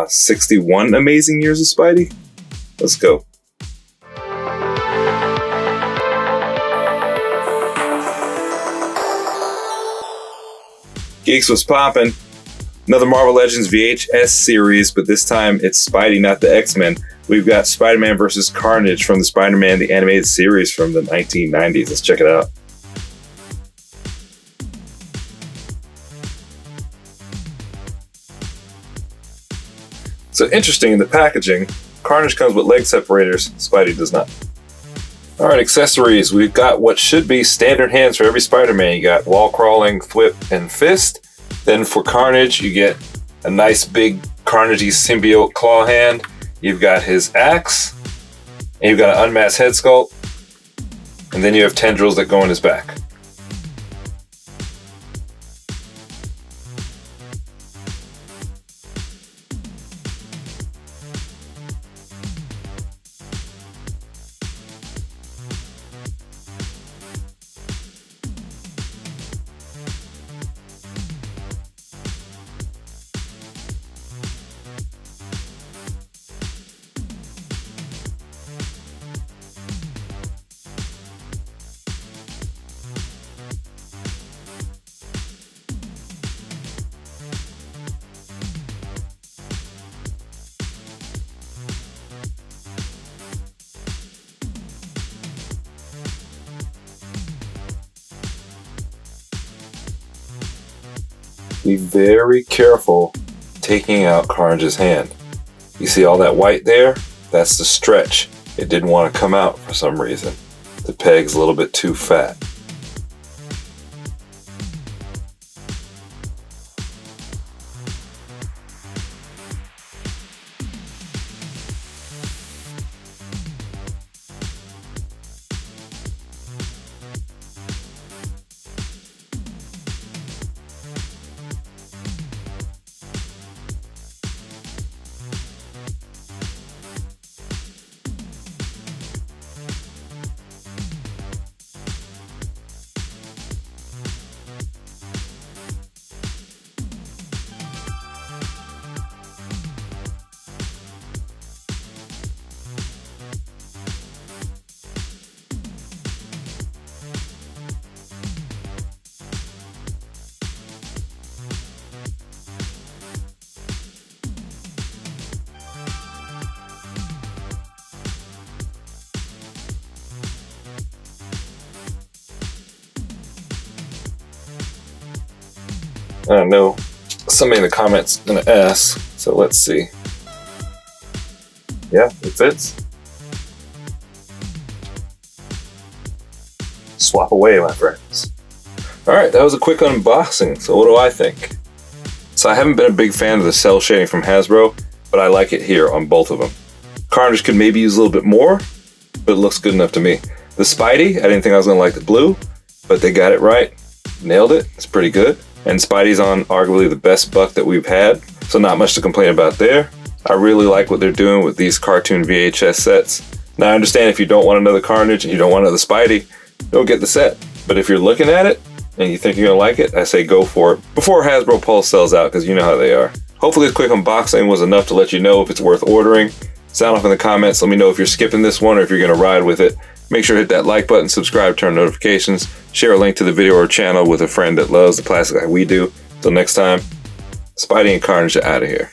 61 amazing years of Spidey. Let's go. Geeks was poppin'. Another Marvel Legends VHS series, but this time it's Spidey, not the X-Men. We've got Spider-Man vs. Carnage from the Spider-Man the Animated Series from the 1990s. Let's check it out. So interesting, in the packaging, Carnage comes with leg separators, Spidey does not. Alright, accessories. We've got what should be standard hands for every Spider-Man. You got wall crawling, thwip, and fist. Then for Carnage, you get a nice big Carnage-y symbiote claw hand. You've got his axe, and you've got an unmasked head sculpt, and then you have tendrils that go in his back. Be very careful taking out Carnage's hand. You see all that white there? That's the stretch. It didn't want to come out for some reason. The peg's a little bit too fat. I don't know. Somebody in the comments gonna ask, so let's see. Yeah, it fits. Swap away, my friends. Alright, that was a quick unboxing, so what do I think? So I haven't been a big fan of the cell shading from Hasbro, but I like it here on both of them. Carnage could maybe use a little bit more, but it looks good enough to me. The Spidey, I didn't think I was gonna like the blue, but they got it right. Nailed it, it's pretty good. And Spidey's on arguably the best buck that we've had, so not much to complain about there. I really like what they're doing with these cartoon VHS sets. Now I understand if you don't want another Carnage and you don't want another Spidey, don't get the set. But if you're looking at it and you think you're gonna like it, I say go for it before Hasbro Pulse sells out, because you know how they are. Hopefully this quick unboxing was enough to let you know if it's worth ordering. Sound off in the comments, let me know if you're skipping this one or if you're gonna ride with it. Make sure to hit that like button, subscribe, turn notifications, share a link to the video or channel with a friend that loves the classic like we do. Till next time, Spidey and Carnage are out of here.